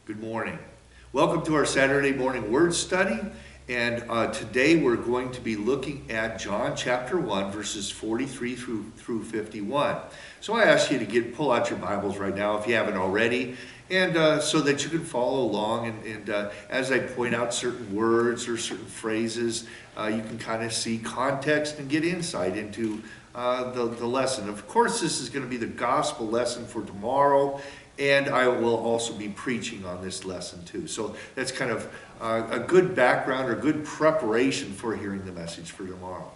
Good morning. Welcome to our Saturday morning word study. And today we're going to be looking at John chapter 1, verses 43 through 51. So I ask you to pull out your Bibles right now if you haven't already, and so that you can follow along. And as I point out certain words or certain phrases, you can kind of see context and get insight into the lesson. Of course, this is going to be the gospel lesson for tomorrow. And I will also be preaching on this lesson too. So that's kind of a good background or good preparation for hearing the message for tomorrow.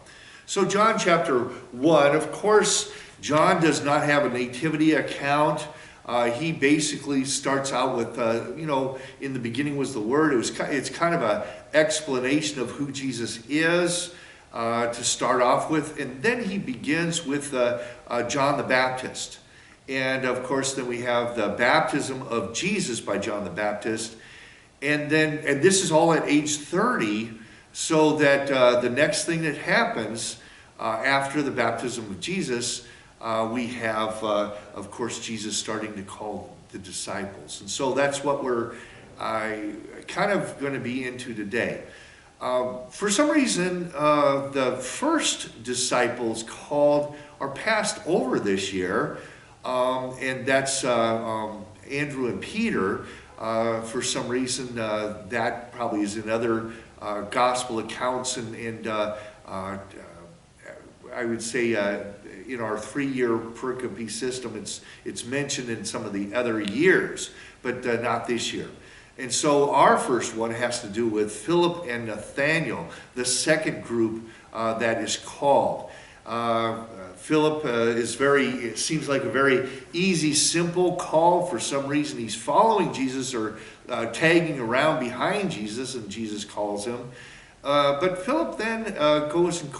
So John chapter 1, of course, John does not have a nativity account. He basically starts out with, in the beginning was the Word. It's kind of an explanation of who Jesus is to start off with. And then he begins with John the Baptist. And of course, then we have the baptism of Jesus by John the Baptist. And this is all at age 30, so that the next thing that happens after the baptism of Jesus, we have, of course, Jesus starting to call the disciples. And so that's what we're kind of going to be into today. For some reason, the first disciples called are passed over this year. And that's Andrew and Peter. For some reason, that probably is in other gospel accounts, and I would say in our 3-year pericope system, it's mentioned in some of the other years, but not this year. And so our first one has to do with Philip and Nathaniel, the second group that is called. Philip it seems like a very easy, simple call. For some reason, he's following Jesus or tagging around behind Jesus, and Jesus calls him. But Philip then goes and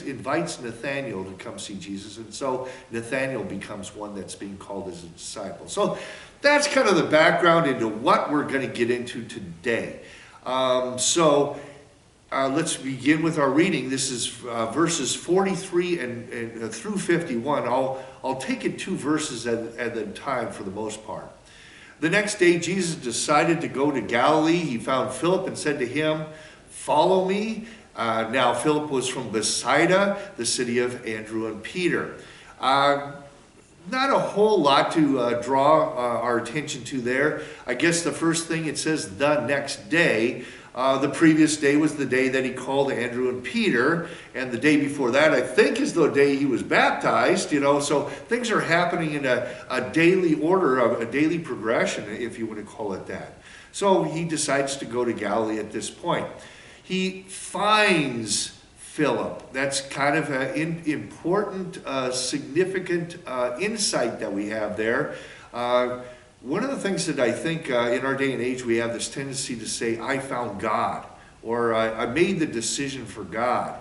invites Nathaniel to come see Jesus, and so Nathaniel becomes one that's being called as a disciple. So that's kind of the background into what we're going to get into today. Let's begin with our reading. This is verses 43 and through 51. I'll take it 2 verses at a time for the most part. The next day, Jesus decided to go to Galilee. He found Philip and said to him, "Follow me." Now Philip was from Bethsaida, the city of Andrew and Peter. Not a whole lot to draw our attention to there. I guess the first thing it says, the next day. The previous day was the day that he called Andrew and Peter, and the day before that, I think, is the day he was baptized, so things are happening in a daily order, a daily progression, if you want to call it that. So he decides to go to Galilee at this point. He finds Philip. That's kind of an important, significant insight that we have there. One of the things that I think in our day and age, we have this tendency to say, I found God, or I made the decision for God.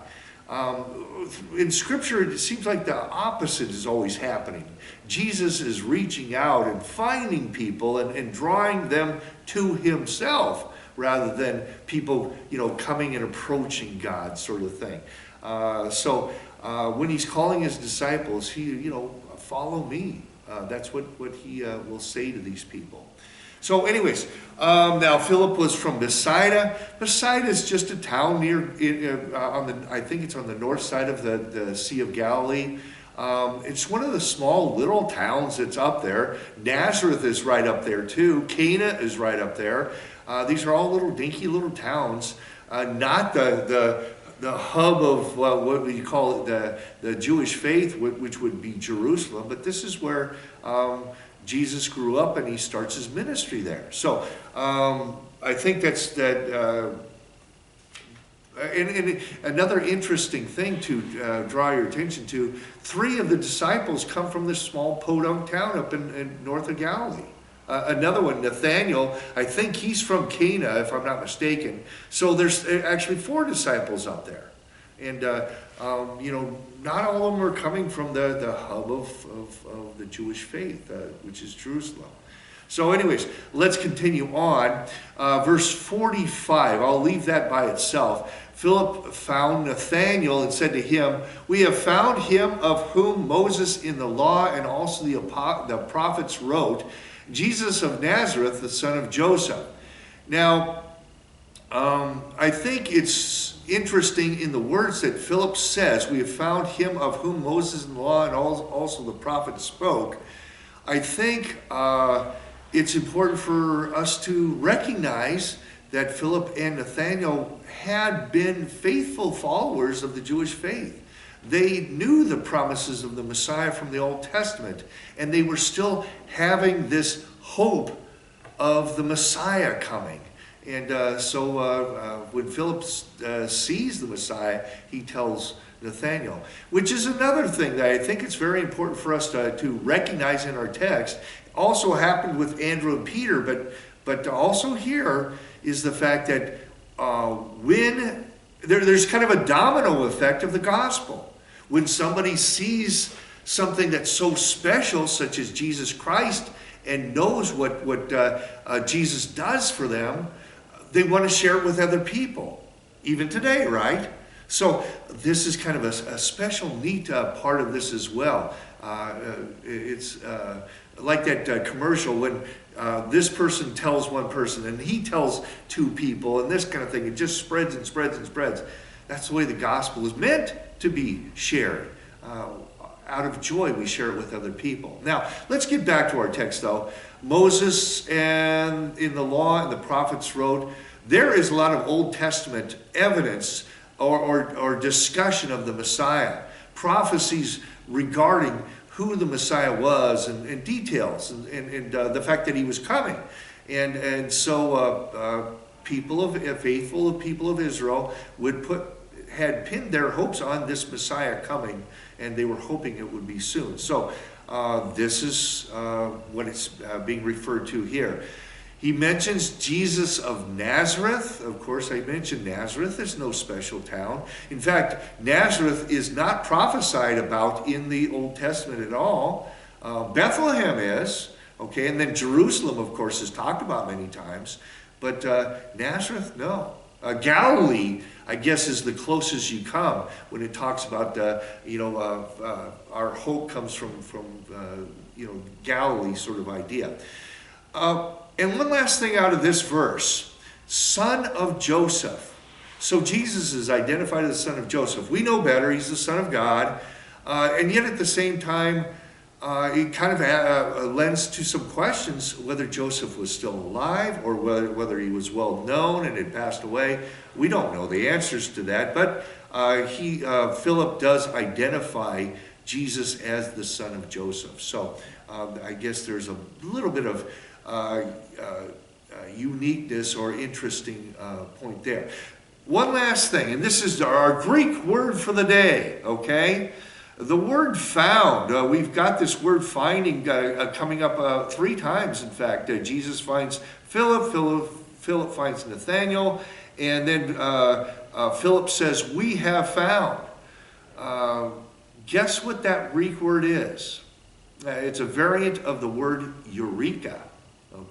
In Scripture, it seems like the opposite is always happening. Jesus is reaching out and finding people and drawing them to himself, rather than people, coming and approaching God, sort of thing. So when he's calling his disciples, follow me. That's what he will say to these people. So anyways, now Philip was from Bethsaida. Bethsaida is just a town I think it's on the north side of the Sea of Galilee. It's one of the small little towns that's up there. Nazareth is right up there too. Cana is right up there. These are all little dinky little towns. Not the hub of what we call the Jewish faith, which would be Jerusalem. But this is where Jesus grew up, and he starts his ministry there. So I think and another interesting thing to draw your attention to, 3 of the disciples come from this small podunk town up in north of Galilee. Another one, Nathaniel, I think he's from Cana, if I'm not mistaken. So there's actually 4 disciples up there. And, not all of them are coming from the hub of the Jewish faith, which is Jerusalem. So anyways, let's continue on. Verse 45, I'll leave that by itself. Philip found Nathanael and said to him, "We have found him of whom Moses in the law and also the prophets wrote, Jesus of Nazareth, the son of Joseph. Now, I think it's interesting in the words that Philip says, we have found him of whom Moses in the law and also the prophets spoke. I think it's important for us to recognize that Philip and Nathanael had been faithful followers of the Jewish faith. They knew the promises of the Messiah from the Old Testament, and they were still having this hope of the Messiah coming. And so when Philip sees the Messiah, he tells Nathanael, which is another thing that I think it's very important for us to recognize in our text. Also happened with Andrew and Peter, but also here is the fact that when there's kind of a domino effect of the gospel. When somebody sees something that's so special, such as Jesus Christ, and knows what Jesus does for them, they want to share it with other people, even today, right? So this is kind of a special, neat part of this as well. It's like that commercial when this person tells one person and he tells two people and this kind of thing. It just spreads and spreads and spreads. That's the way the gospel is meant to be shared. Out of joy, we share it with other people. Now, let's get back to our text, though. Moses and in the law and the prophets wrote, there is a lot of Old Testament evidence or discussion of the Messiah. Prophecies regarding who the Messiah was and details and the fact that he was coming. And so faithful people of Israel had pinned their hopes on this Messiah coming, and they were hoping it would be soon. So this is what it's being referred to here. He mentions Jesus of Nazareth. Of course, I mentioned Nazareth. There's no special town. In fact, Nazareth is not prophesied about in the Old Testament at all. Bethlehem is, okay, and then Jerusalem, of course, is talked about many times. But Nazareth, no. Galilee, I guess, is the closest you come when it talks about, our hope comes from Galilee sort of idea. And one last thing out of this verse, son of Joseph. So Jesus is identified as the son of Joseph. We know better, he's the son of God. And yet at the same time, it kind of lends to some questions whether Joseph was still alive or whether he was well known and had passed away. We don't know the answers to that, but Philip does identify Jesus as the son of Joseph. So I guess there's a little bit of uniqueness or interesting point there. One last thing, and this is our Greek word for the day, okay? The word found, we've got this word finding coming up 3 times, in fact. Jesus finds Philip finds Nathanael, and then Philip says, we have found. Guess what that Greek word is? It's a variant of the word eureka.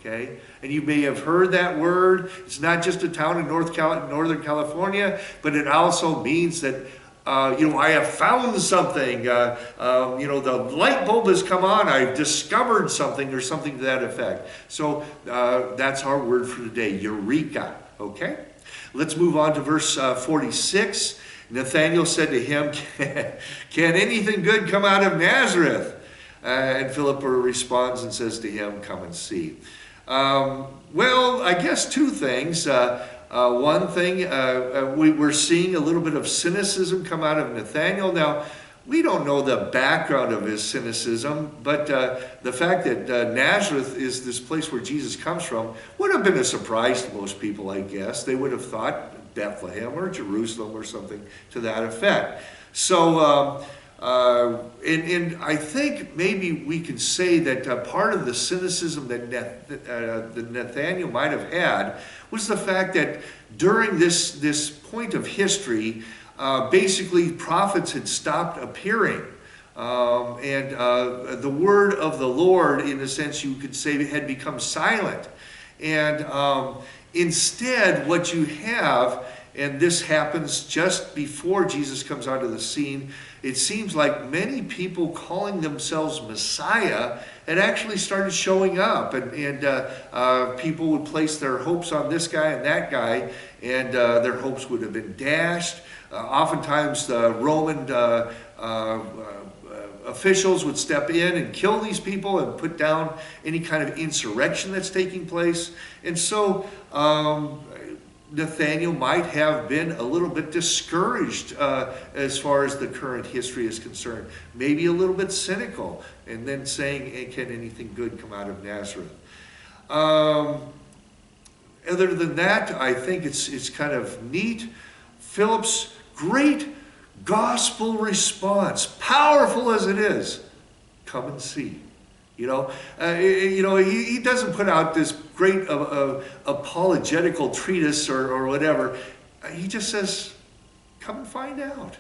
Okay, and you may have heard that word. It's not just a town in Northern California, but it also means that I have found something. The light bulb has come on. I've discovered something or something to that effect. So that's our word for today, eureka. Okay, let's move on to verse 46. Nathanael said to him, "Can anything good come out of Nazareth?" And Philip responds and says to him, "Come and see." Well, I guess 2 things. One thing, we're seeing a little bit of cynicism come out of Nathanael. Now, we don't know the background of his cynicism, but the fact that Nazareth is this place where Jesus comes from would have been a surprise to most people, I guess. They would have thought Bethlehem or Jerusalem or something to that effect. So, and I think maybe we could say that part of the cynicism that Nathanael might have had was the fact that during this point of history, basically prophets had stopped appearing. And the word of the Lord, in a sense you could say, had become silent. And instead, what you have, and this happens just before Jesus comes onto the scene, it seems like many people calling themselves Messiah had actually started showing up, and people would place their hopes on this guy and that guy, and their hopes would have been dashed. Oftentimes the Roman officials would step in and kill these people and put down any kind of insurrection that's taking place. And so Nathanael might have been a little bit discouraged as far as the current history is concerned. Maybe a little bit cynical, and then saying, hey, can anything good come out of Nazareth? Other than that, I think it's kind of neat. Philip's great gospel response, powerful as it is, come and see. He doesn't put out this great apologetical treatise or whatever. He just says, come and find out.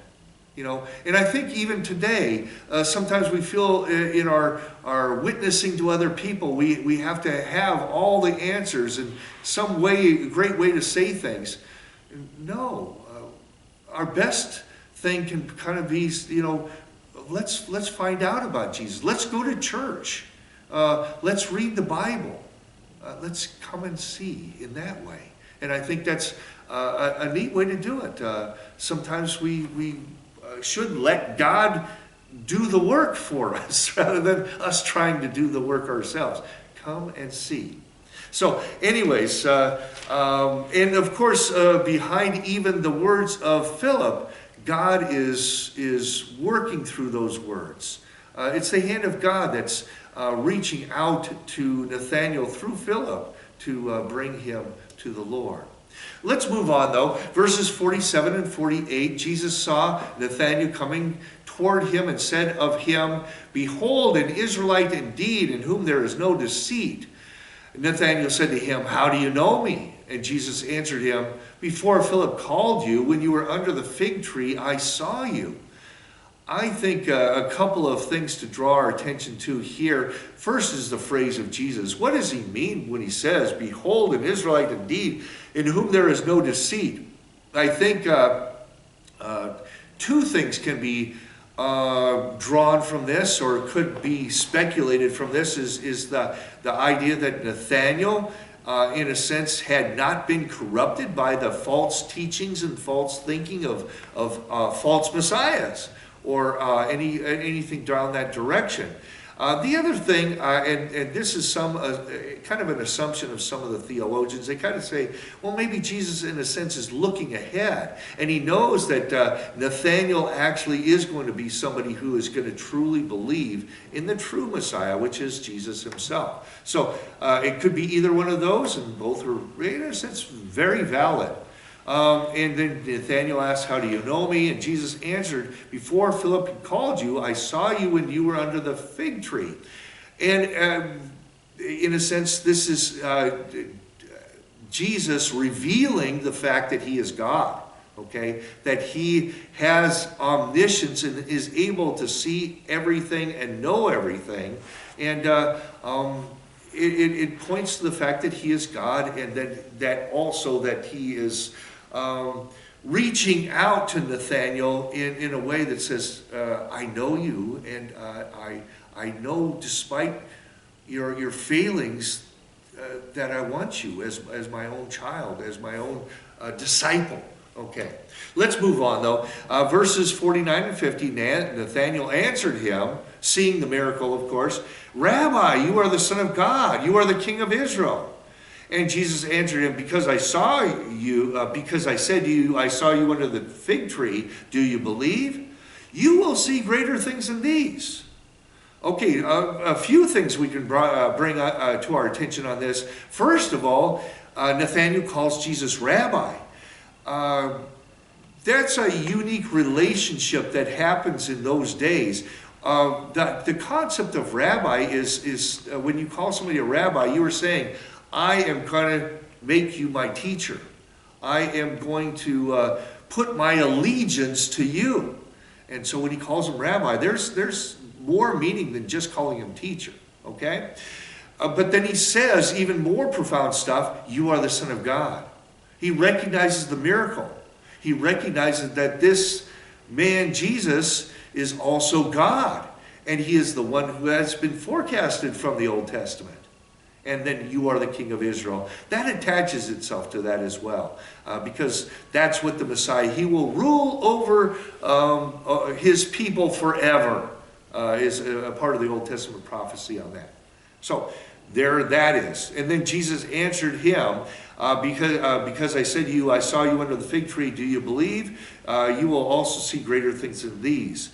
And I think even today, sometimes we feel in our witnessing to other people, we have to have all the answers in some way, a great way to say things. No, our best thing can kind of be, let's find out about Jesus. Let's go to church. Let's read the Bible. Let's come and see in that way. And I think that's a neat way to do it. Sometimes we should let God do the work for us rather than us trying to do the work ourselves. Come and see. So anyways, and of course, behind even the words of Philip, God is working through those words. It's the hand of God that's reaching out to Nathanael through Philip to bring him to the Lord. Let's move on, though. Verses 47 and 48, Jesus saw Nathanael coming toward him and said of him, "Behold, an Israelite indeed, in whom there is no deceit." Nathanael said to him, "How do you know me?" And Jesus answered him, "Before Philip called you, when you were under the fig tree, I saw you." I think a couple of things to draw our attention to here. First is the phrase of Jesus. What does he mean when he says, "Behold, an Israelite indeed, in whom there is no deceit"? I think two things can be drawn from this, or could be speculated from this, is the idea that Nathanael, in a sense, had not been corrupted by the false teachings and false thinking of false messiahs, or anything down that direction. The other thing, and this is kind of an assumption of some of the theologians, they kind of say, well, maybe Jesus in a sense is looking ahead, and he knows that Nathanael actually is going to be somebody who is going to truly believe in the true Messiah, which is Jesus himself. So it could be either one of those, and both are, in a sense, very valid. And then Nathanael asked, "How do you know me?" And Jesus answered, "Before Philip called you, I saw you when you were under the fig tree." And in a sense, this is Jesus revealing the fact that he is God, okay? That he has omniscience and is able to see everything and know everything. And it points to the fact that he is God, and that also that he is reaching out to Nathanael in a way that says, I know you, and I know despite your failings that I want you as my own child, as my own disciple. Okay, let's move on though. Verses 49 and 50, Nathanael answered him, seeing the miracle, of course, "Rabbi, you are the Son of God, you are the King of Israel." And Jesus answered him, because I said to you, I saw you under the fig tree, do you believe? You will see greater things than these. Okay, a few things we can bring to our attention on this. First of all, Nathanael calls Jesus Rabbi. That's a unique relationship that happens in those days. The concept of rabbi is when you call somebody a rabbi, you are saying, I am going to make you my teacher. I am going to put my allegiance to you. And so when he calls him rabbi, there's more meaning than just calling him teacher. Okay? But then he says even more profound stuff. You are the Son of God. He recognizes the miracle. He recognizes that this man, Jesus, is also God. And he is the one who has been forecasted from the Old Testament. And then you are the king of Israel. That attaches itself to that as well. Because that's what the Messiah, he will rule over his people forever. Is a part of the Old Testament prophecy on that. So there that is. And then Jesus answered him, because I said to you, I saw you under the fig tree, do you believe? You will also see greater things than these.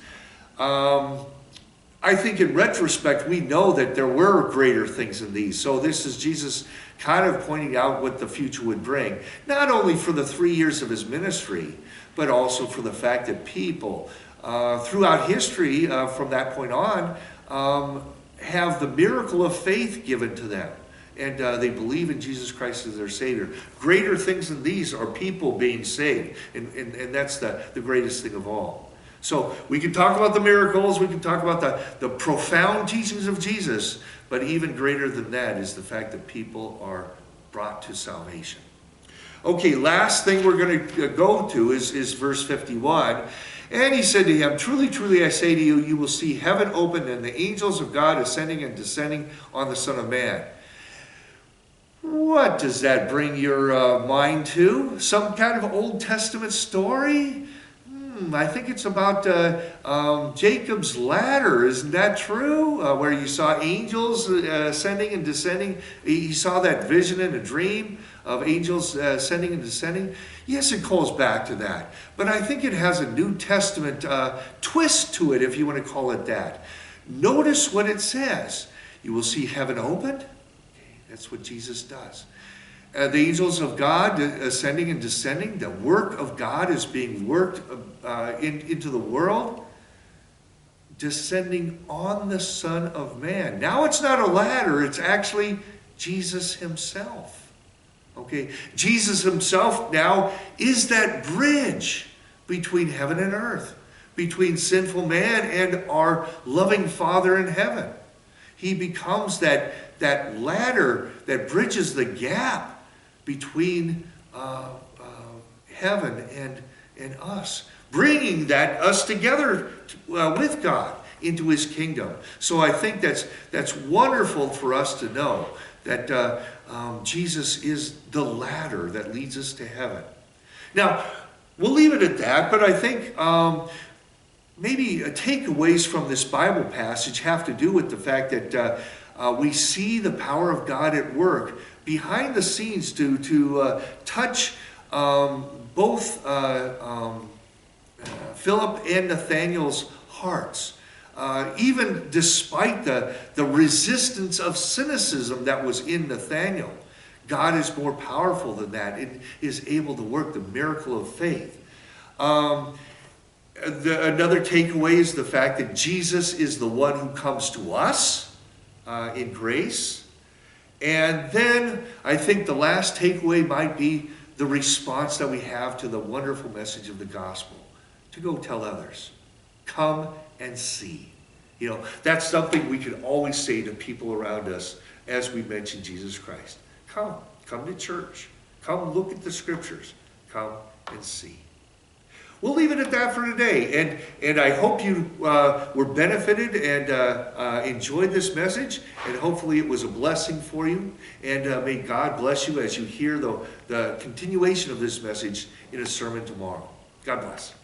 I think in retrospect, we know that there were greater things than these. So this is Jesus kind of pointing out what the future would bring. Not only for the 3 years of his ministry, but also for the fact that people throughout history from that point on have the miracle of faith given to them. And they believe in Jesus Christ as their Savior. Greater things than these are people being saved. And that's the greatest thing of all. So we can talk about the miracles, we can talk about the profound teachings of Jesus, but even greater than that is the fact that people are brought to salvation. Okay, last thing we're going to go to is verse 51. And he said to him, truly, truly, I say to you, you will see heaven opened and the angels of God ascending and descending on the Son of Man. What does that bring your mind to? Some kind of Old Testament story? I think it's about Jacob's ladder. Isn't that true? Where you saw angels ascending and descending. He saw that vision in a dream of angels ascending and descending. Yes, it calls back to that. But I think it has a New Testament twist to it, if you want to call it that. Notice what it says. You will see heaven opened. Okay, that's what Jesus does. The angels of God ascending and descending. The work of God is being worked into the world, descending on the Son of Man. Now it's not a ladder, it's actually Jesus himself. Okay, Jesus himself now is that bridge between heaven and earth, between sinful man and our loving Father in heaven. He becomes that ladder that bridges the gap between heaven and us, bringing us together with God into his kingdom. So I think that's wonderful for us to know that Jesus is the ladder that leads us to heaven. Now, we'll leave it at that, but I think maybe takeaways from this Bible passage have to do with the fact that we see the power of God at work behind the scenes to touch both Philip and Nathanael's hearts. Even despite the resistance of cynicism that was in Nathanael, God is more powerful than that and is able to work the miracle of faith. Another takeaway is the fact that Jesus is the one who comes to us in grace. And then I think the last takeaway might be the response that we have to the wonderful message of the gospel. To go tell others. Come and see. You know, that's something we can always say to people around us as we mention Jesus Christ. Come to church. Come look at the scriptures. Come and see. We'll leave it at that for today. And I hope you were benefited and enjoyed this message. And hopefully it was a blessing for you. And may God bless you as you hear the continuation of this message in a sermon tomorrow. God bless.